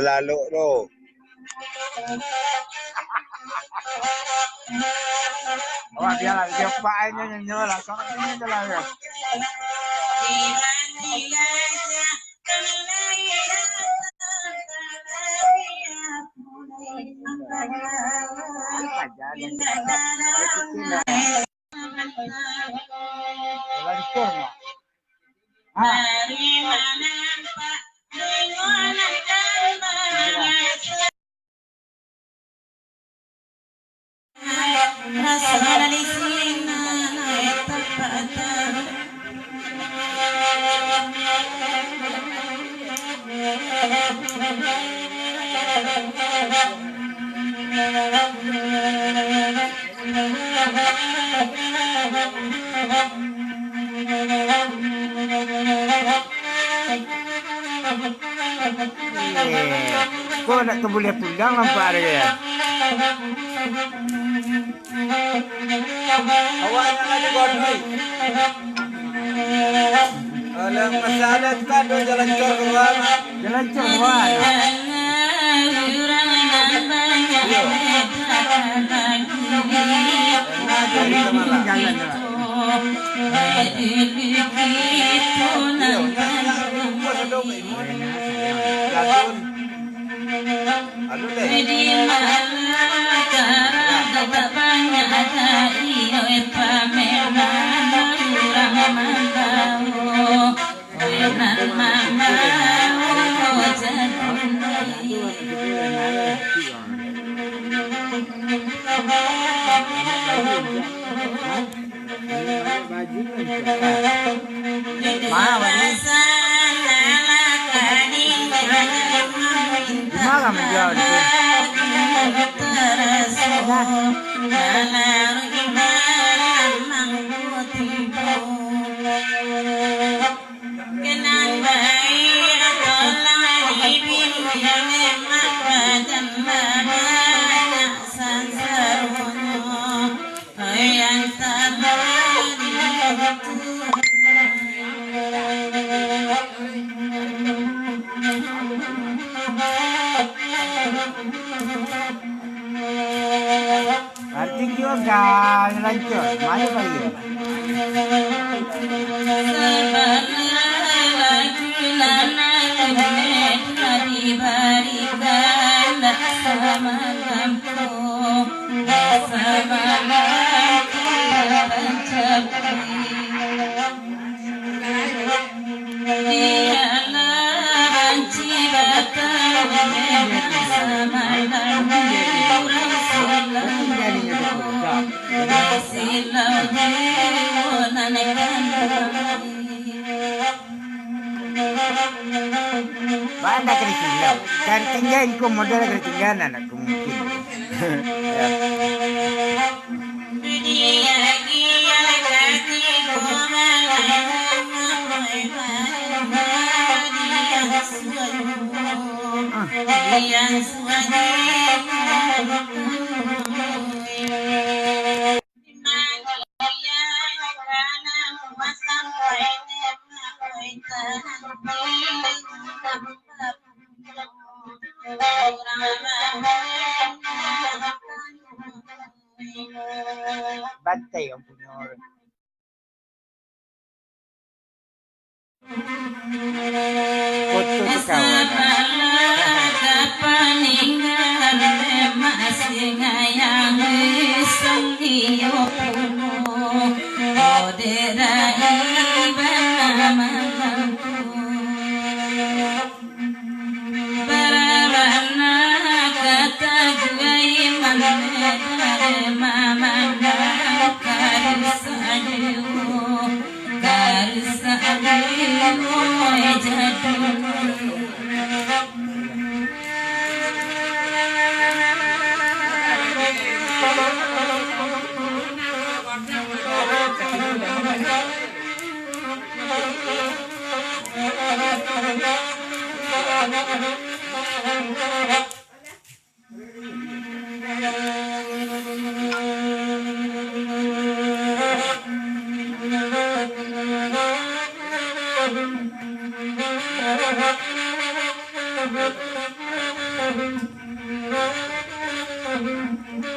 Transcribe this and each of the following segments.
Lalu bro. Wah dia lagi siapainnya nyala, soalnya nyala ya. Kok nak boleh pulang nampak ada ya? Awaknya lagi godri. Ada masalah kan jalan cor keluar. Jalan keluar. Gimana menjual itu? Arti juga lanjut, mana lagi? Banda kerisilau. Kan tinggal ku modal ketinggalan anakku mungkin. Ya. Bantai yang punya orang. Foto di kawan.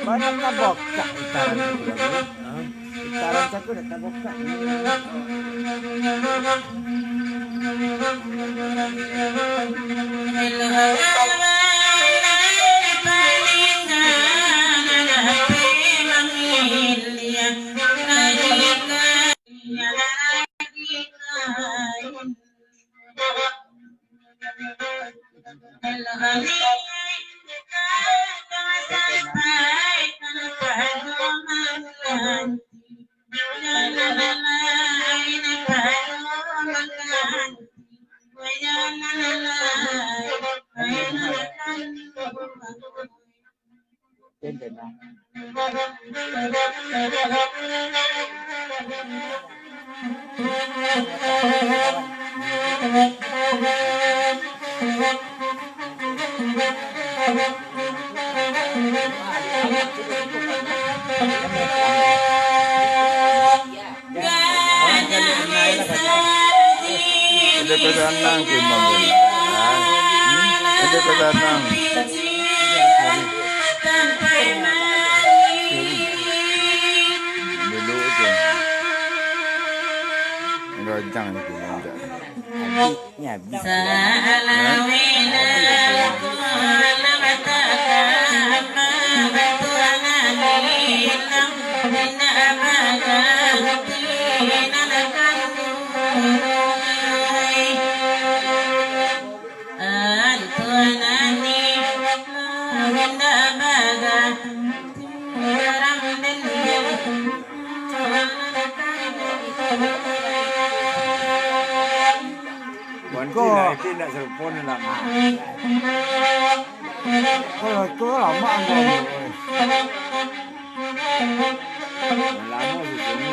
Banyak tabok tak utaran. Utaran cakup dah tabok tak. Ada kesanang ke mobil. Ada kesanang. Duduk tu. Rojang tu manja. Ya, bisa. Tidak serpon nak. Kalau tu lama angkat. Lama begini.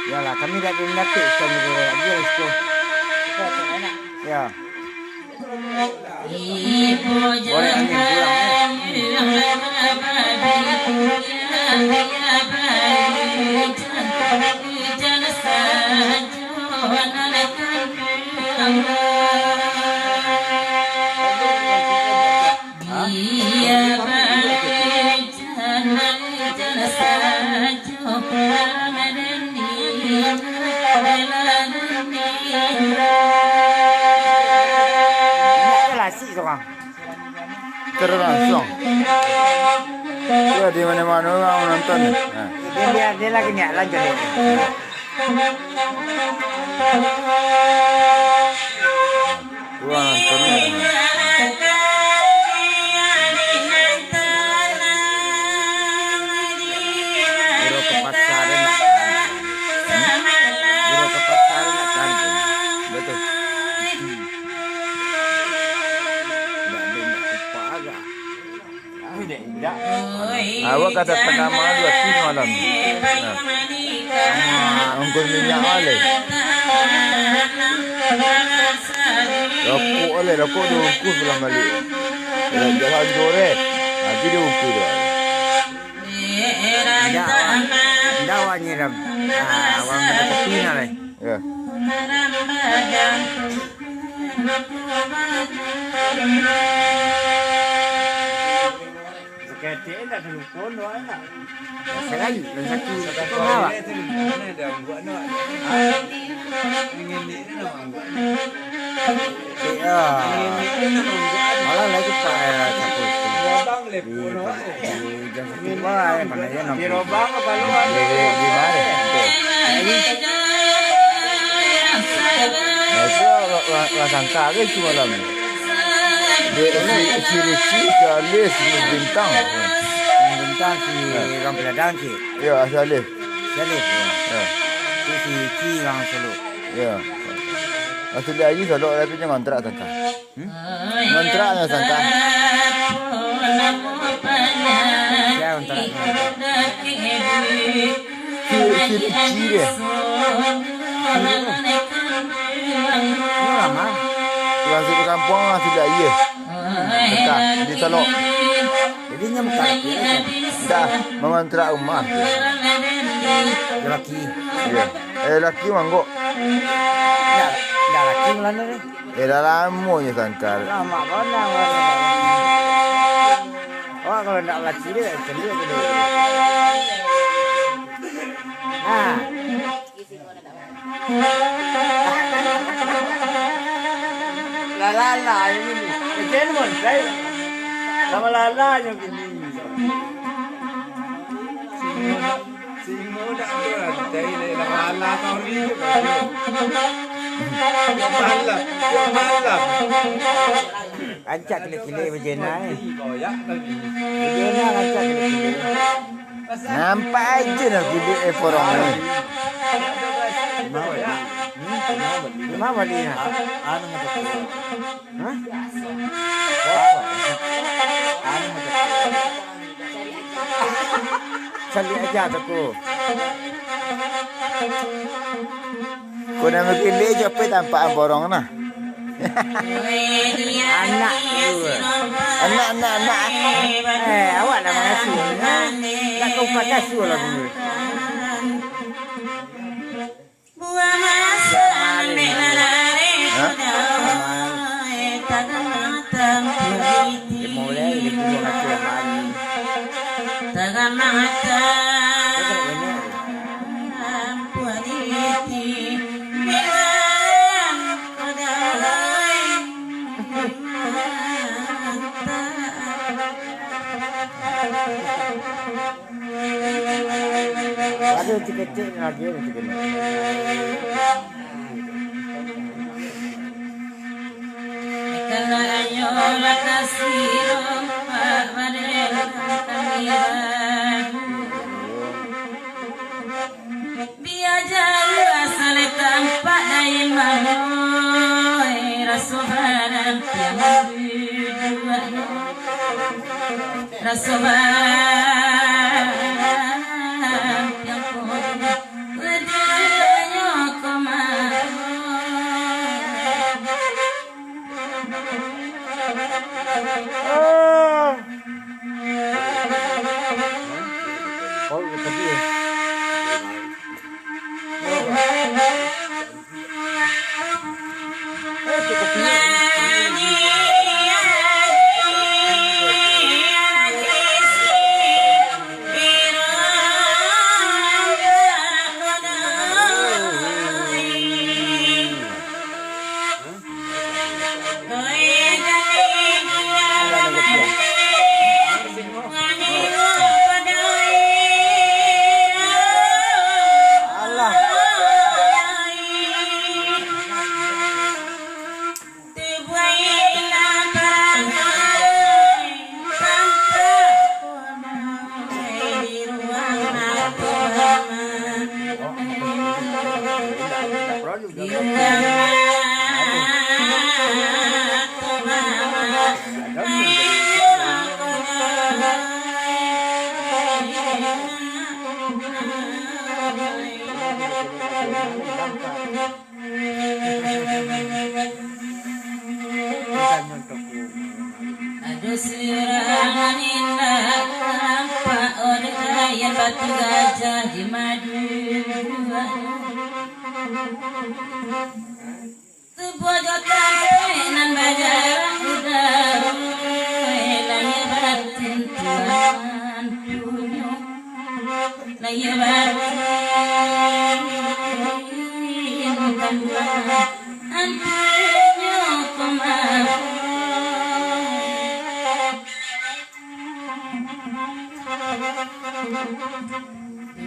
Yalah, kami dah pindah sama dia itu. Ya. Boleh angin Nasi seorang. Terlangsung. Ya di mana-mana orang nonton. Ha. Dia lagi ni lanjut dia. Orang nonton. Biro ke pasar nak. Biro ke pasar nak kan. Betul. Awak kata pertama 2 kilo malam. Ongkos minyak oleh. Rokok oleh, rokok dia ungkus pulang balik. Jalan jore. Nanti dia ungkus dia. Dah awak nyiram. Awak ada kopi nak leh. Ya. Seketik tak telefon awak nak. Sekali dan satu awak. Mana dah buat nak. Ingin ni nak buat. Ya. Malah lagi tak capur. Bang lepon awak. Jangan sampai mana ya nak. Biro bang apa luar? Di mana? Saya orang sangka ke cuma malam. Dia ciri-ciri alis bintang. Bintang si orang peladang si. Ya, alis. Jadi. Ya. Si orang Solo. Ya. Asal dia aja selalu tapi dia kontrak sangka. Kontraknya sangka. Ya untuk. Ciri-ciri. Ini lama. Yang suka kampung asal dia aja. Sangka di Salok. Jadi nyamuk kaki. Dah mengontrak rumah. Laki. Ya. Laki mangkok. Dah laki melanda ni. Dah lamanya sangka. Lama mana. Oh kalau nak laki dia cenderung ke dia. Nah. Lala ini ni. Macam mana saya? Sama lala yang ini. Singo nak tu lah. Dari lala tahun ni juga. Yang malam. Kancak kili-kili berjena ni. Koyak lagi. Berjena kancak kili-kili. Nampak aja nak pilih orang ni. Mana balik ni? Anu macam tu. Hah? Anu macam tu. Cari aja aku. Kau nak pilih je apa tanpa borong nah. Anak tu. Anak. Awak dah mengasuh. Nak kau pakai suh lah dulu. Mulai dia buat macam mana? Tengah mata. Ada kecil lagi ada kecil. Kalau ayo makasih biar jauh asal tampak dari mana rasulan yang berdua rasulan yang berdua kemana oh tadi Ada serangan indah nampak orang yang batu gajah di madu. Sepojokan nan bajarang udara laya batin Tuhan punya laya batin Tuhan punya kemana.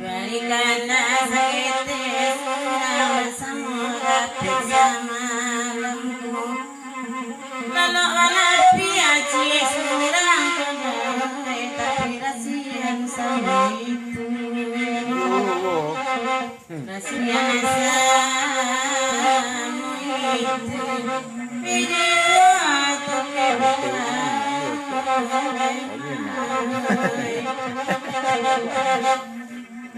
Berikanlah sakit bersama bersama lembu lalu alapi aci surang kedai tapi rasian sama itu rasian sama itu video atau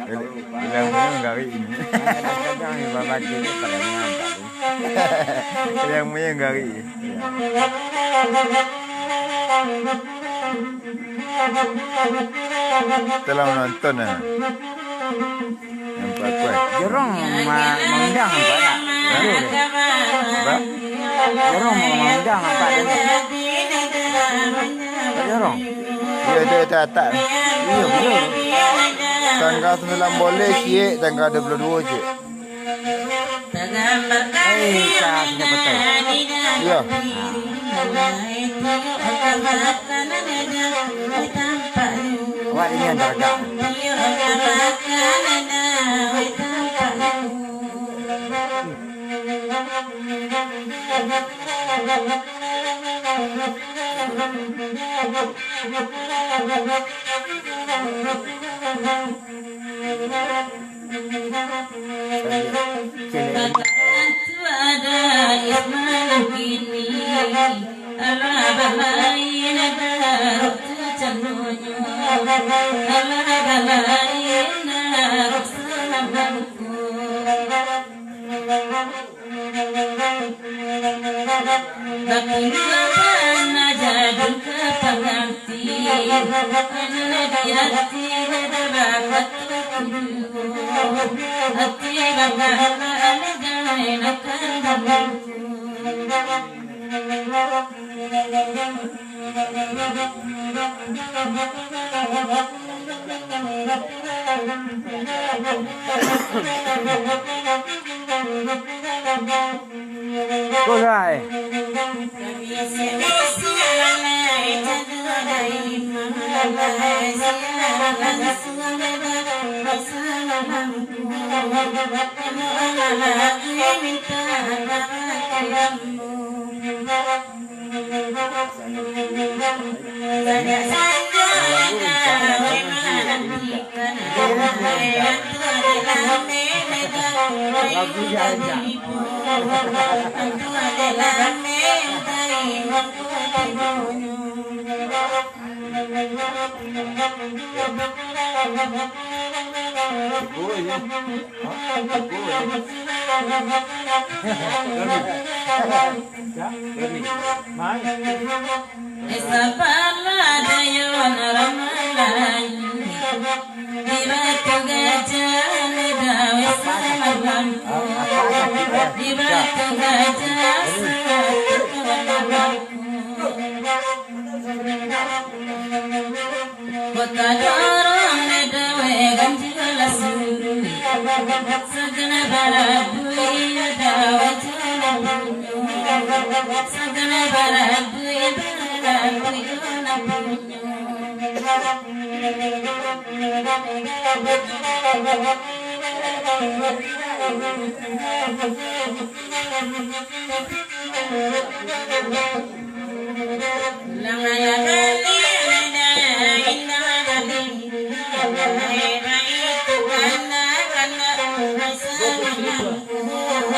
Bilang enggak ini. Kadang ni bapak kita pada nampak. Yang punya enggak ini. Telah menonton ya. Nampak kuat. Jorong mengundang apa tak? Ba? Jorong mengundang apa tak? Jorong. Dia tak. Iya betul. Tanggal 9 boleh cik, tanggal 22 cik. Tak kita betul. Ya. Awak ini yang teragak. Ada ismail kini Allah bahayin baru tercemurnya Allah bahayin baru selamatku Bapak jadi kepenganti hati bakat hati Kulai.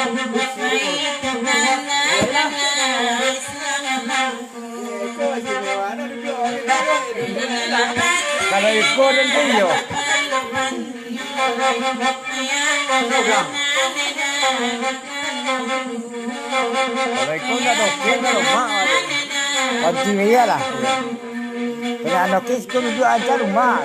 Thank you. Kalau ikut dan kuyo. Kalau ikut tak dokter tak rumah. Kunci dia lah. Kena dokter ikut juga ajar rumah.